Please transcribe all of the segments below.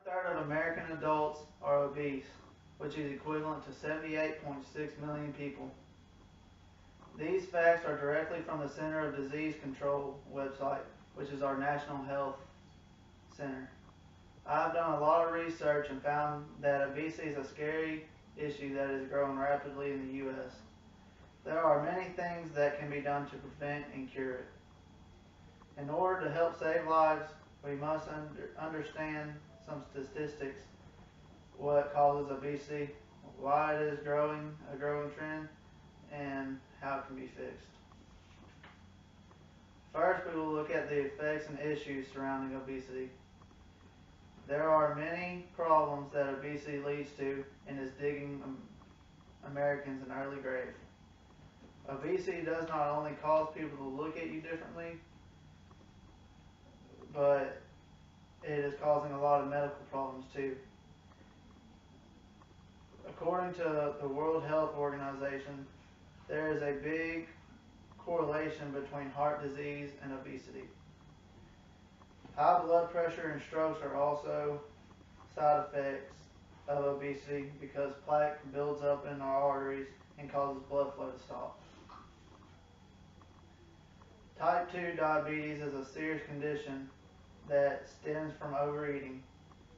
1/3 of American adults are obese, which is equivalent to 78.6 million people. These facts are directly from the Center of Disease Control website, which is our national health center. I've done a lot of research and found that obesity is a scary issue that is growing rapidly in the U.S. There are many things that can be done to prevent and cure it. In order to help save lives, we must understand some statistics: what causes obesity, why it is a growing trend, and how it can be fixed. First, we will look at the effects and issues surrounding obesity. There are many problems that obesity leads to and is digging Americans an early grave. Obesity does not only cause people to look at you differently, but it is causing a lot of medical problems too. According to the World Health Organization, there is a big correlation between heart disease and obesity. High blood pressure and strokes are also side effects of obesity because plaque builds up in our arteries and causes blood flow to stop. Type 2 diabetes is a serious condition that stems from overeating.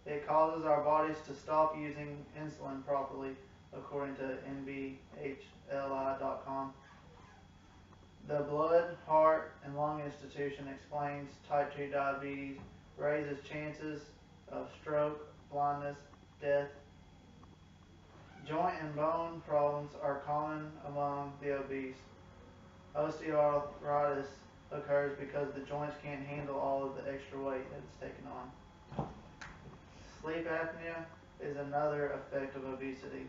It causes our bodies to stop using insulin properly, according to NBHLI.com. The Blood, Heart, and Lung Institution explains type 2 diabetes raises chances of stroke, blindness, death. Joint and bone problems are common among the obese. Osteoarthritis occurs because the joints can't handle all of the extra weight that it's taken on. Sleep apnea is another effect of obesity.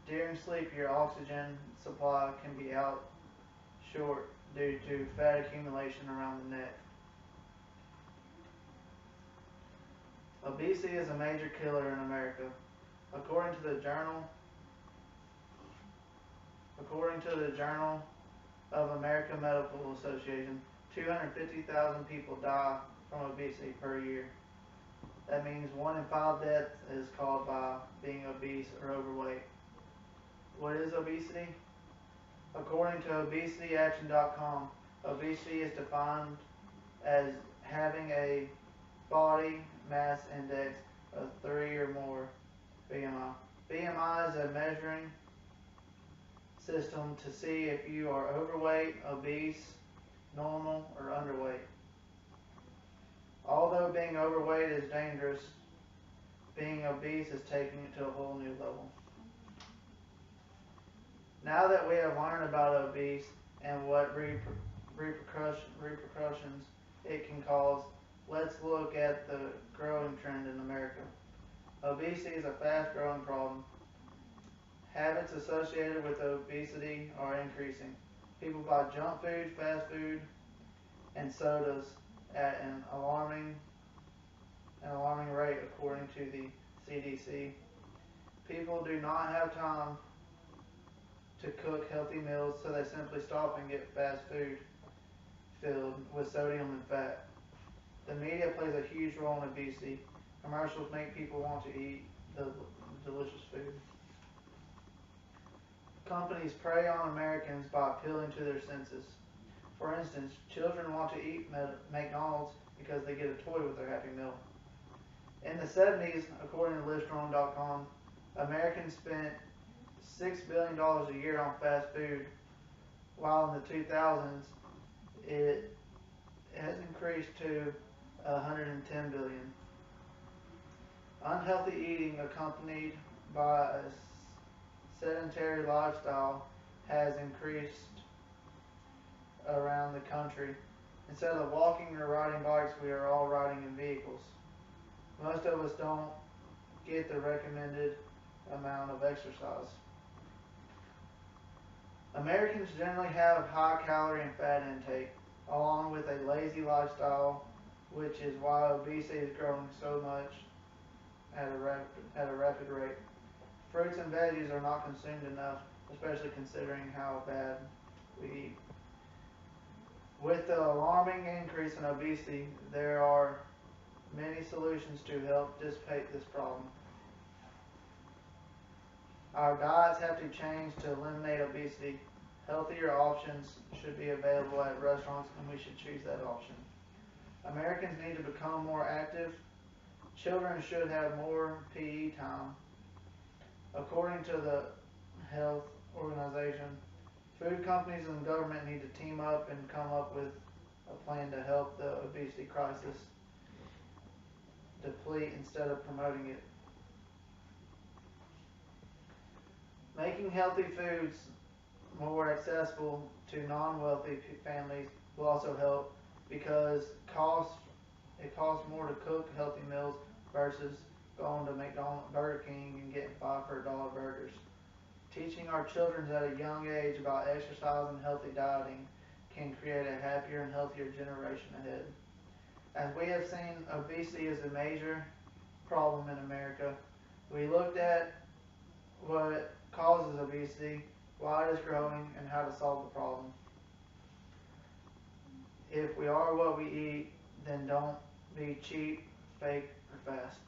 During sleep, your oxygen supply can be out short due to fat accumulation around the neck. Obesity is a major killer in America. According to the Journal of American Medical Association, 250,000 people die from obesity per year. That means 1 in 5 deaths is caused by being obese or overweight. What is obesity? According to obesityaction.com, obesity is defined as having a body mass index of 3 or more BMI. BMI is a measuring system to see if you are overweight, obese, normal, or underweight. Although being overweight is dangerous, being obese is taking it to a whole new level. Now that we have learned about obese and what repercussions it can cause, let's look at the growing trend in America. Obesity is a fast-growing problem. Habits associated with obesity are increasing. People buy junk food, fast food, and sodas at an alarming rate, according to the CDC. People do not have time to cook healthy meals, so they simply stop and get fast food filled with sodium and fat. The media plays a huge role in obesity. Commercials make people want to eat the delicious food. Companies prey on Americans by appealing to their senses. For instance, children want to eat McDonald's because they get a toy with their Happy Meal. In the 70s, according to Livestrong.com, Americans spent $6 billion a year on fast food, while in the 2000s it has increased to $110 billion. Unhealthy eating accompanied by a sedentary lifestyle has increased around the country. Instead of walking or riding bikes, we are all riding in vehicles. Most of us don't get the recommended amount of exercise. Americans generally have high calorie and fat intake, along with a lazy lifestyle, which is why obesity is growing so much at a rapid rate. Fruits and veggies are not consumed enough, especially considering how bad we eat. With the alarming increase in obesity, there are many solutions to help dissipate this problem. Our diets have to change to eliminate obesity. Healthier options should be available at restaurants, and we should choose that option. Americans need to become more active. Children should have more PE time. According to the Health Organization, food companies and government need to team up and come up with a plan to help the obesity crisis deplete instead of promoting it. Making healthy foods more accessible to non-wealthy families will also help because it costs more to cook healthy meals versus going to McDonald's, Burger King and getting $5 for $1 burgers. Teaching our children at a young age about exercise and healthy dieting can create a happier and healthier generation ahead. As we have seen, obesity is a major problem in America. We looked at what causes obesity, why it is growing, and how to solve the problem. If we are what we eat, then don't be cheap, fake, or fast.